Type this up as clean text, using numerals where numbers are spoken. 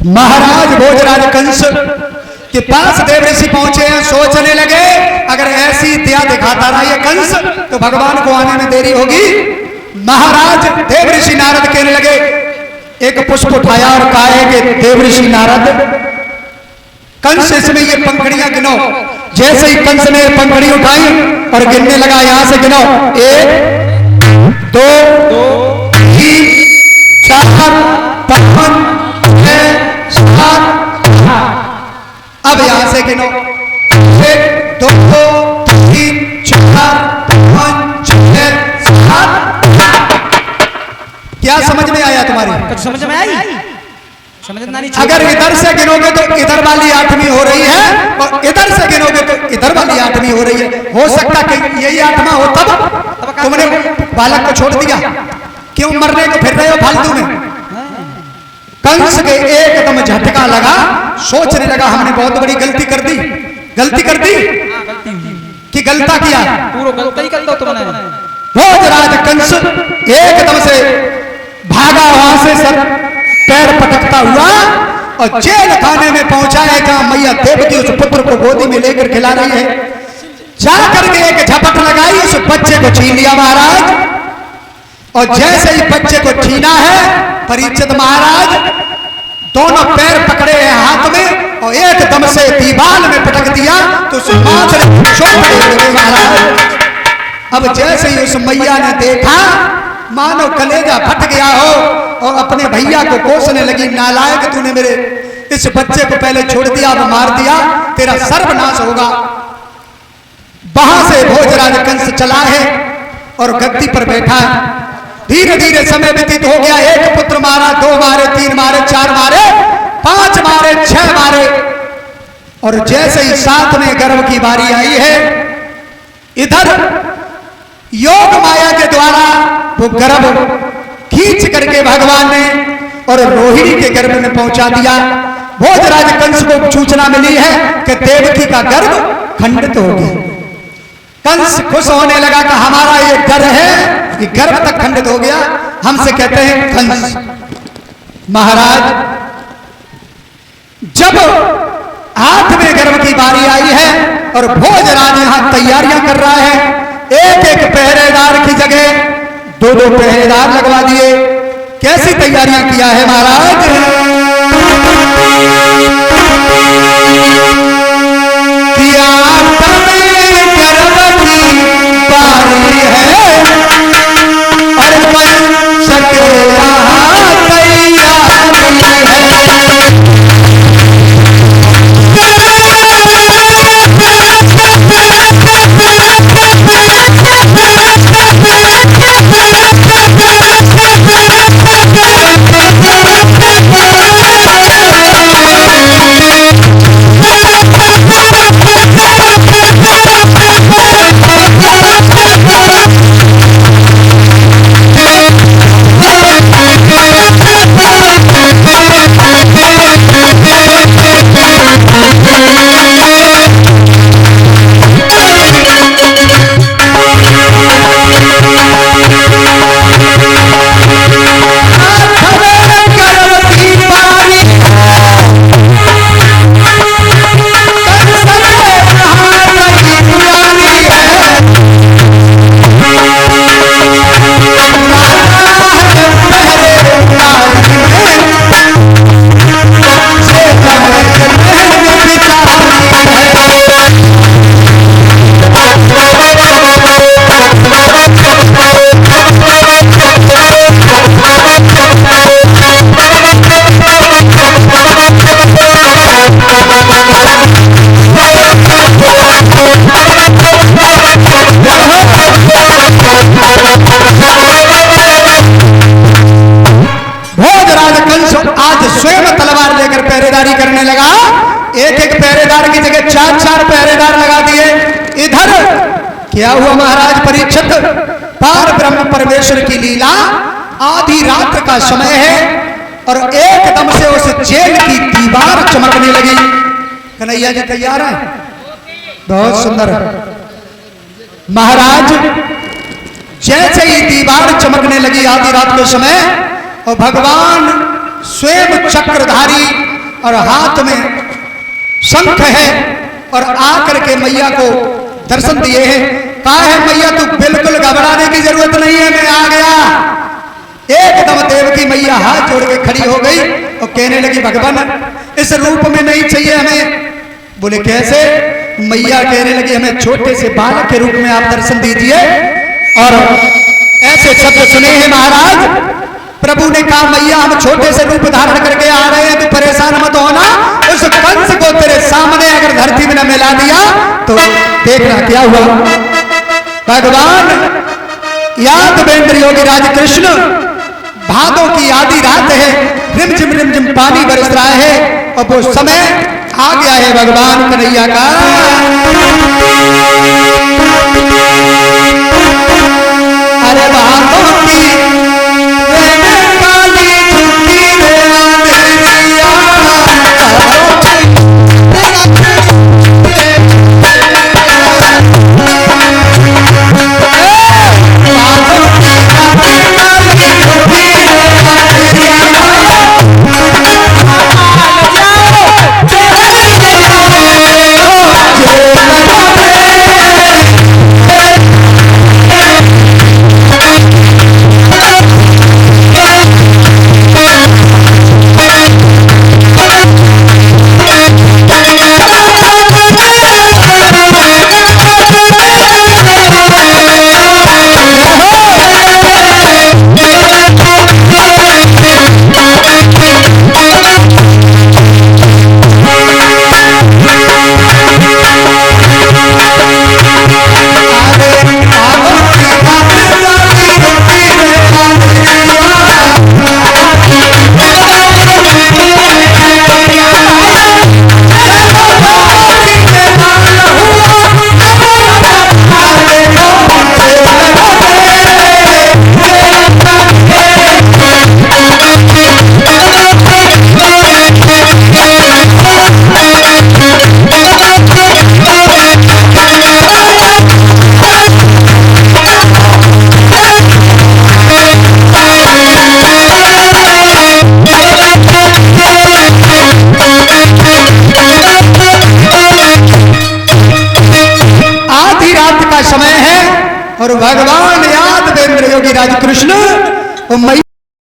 महाराज भोजराज कंस के पास देव ऋषि पहुंचे हैं। सोचने लगे अगर ऐसी दया दिखाता रहा ये कंस तो भगवान को आने में देरी होगी। महाराज देव ऋषि नारद कहने लगे, एक पुष्प उठाया और कहा है कि देव ऋषि नारद कंस इसमें ये पंखड़ियां गिनो। जैसे ही कंस ने पंखड़ी उठाई और गिनने लगा, यहां से गिनो 1 2 3 4 5 6 7 8। अब यहां से गिनो 1 2 3 4 5 6 7। क्या समझ में आया तुम्हारी? कुछ समझ में आई? समझना नहीं। अगर इधर से गिनोगे तो इधर वाली 8वीं हो रही है और इधर से गिनोगे तो इधर वाली 8वीं हो रही है। हो सकता कि यही 8वां हो तब तुमने बालक को छोड़ दिया। क्यों मरने को फिर रहे हो फालतू में? कंस के एकदम झटका लगा, सोचने लगा हमने बहुत बड़ी गलती कर दी। गलती कर दी कि गलता किया? पूरा गलती ही कर दो तुमने। भोजराज कंस एकदम से भागा वहां से, सर पैर पटकता हुआ और जेल खाने में पहुंचा है जहां मैया देवकी उस पुत्र को गोदी में लेकर खिला रही है। जाकर के एक झपट लगाई, उस बच्चे को छीन लिया महाराज। और जैसे ही बच्चे को छीना है, परीक्षित महाराज दोनों पैर पकड़े हैं हाथ में और एकदम से दीवार में पटक दिया तो उस मां ने चोट लगे महाराज। अब जैसे ही उस मैया ने देखा मानो कलेजा फट गया हो और अपने भैया को कोसने लगी, नालायक तूने मेरे इस बच्चे को पहले छोड़ दिया, अब मार दिया, तेरा सर्वनाश होगा। वहां से भोजराज कंस चला है और गद्दी पर बैठा है। धीरे धीरे समय व्यतीत हो गया। 1 पुत्र मारा, 2 मारे, 3 मारे, 4 मारे, 5 मारे, 6 मारे और जैसे ही 7वें गर्भ की बारी आई है, इधर योग माया के द्वारा वो गर्भ खींच करके भगवान ने और रोहिणी के गर्भ में पहुंचा दिया। भोजराज कंस को सूचना मिली है कि देवकी का गर्भ खंडित हो गया। कंस खुश होने लगा कि हमारा ये डर है कि गर्भ तक खंडित हो गया। हमसे कहते हैं कंस महाराज, जब 8वें गर्भ की बारी आई है और भोजराज यहां तैयारियां कर रहा है, एक पहरेदार की जगह 2 पहरेदार लगवा दिए। कैसी तैयारियां किया है महाराज? किया बारी है और बन सके क्या हुआ महाराज परीक्षित? पार ब्रह्म परमेश्वर की लीला, आधी रात का समय है और एकदम से उस जेल की दीवार चमकने लगी। कन्हैया जी तैयार हैं? बहुत सुंदर। महाराज जैसे ही दीवार चमकने लगी आधी रात के समय और भगवान स्वयं चक्रधारी और हाथ में शंख है और आकर के मैया को दर्शन दिए हैं। कहा है मैया तू बिल्कुल घबराने की जरूरत नहीं है, मैं आ गया। एकदम देवकी मैया हाथ जोड़ के खड़ी हो गई और कहने लगी भगवान इस रूप में नहीं चाहिए हमें। बोले कैसे? मैया कहने लगी हमें छोटे से बालक के रूप में आप दर्शन दीजिए। और ऐसे शब्द सुने हैं महाराज। प्रभु ने कहा मैया हम छोटे से रूप धारण करके आ रहे हैं, तो परेशान मत होना। उस कंस को तेरे सामने अगर धरती में न मिला दिया तो देखना क्या हुआ। भगवान यादवेंद्र योगी राज कृष्ण भादों की आधी रात है, रिमझिम पानी बरस रहा है और वो समय आ गया है भगवान कन्हैया का। अरे भादों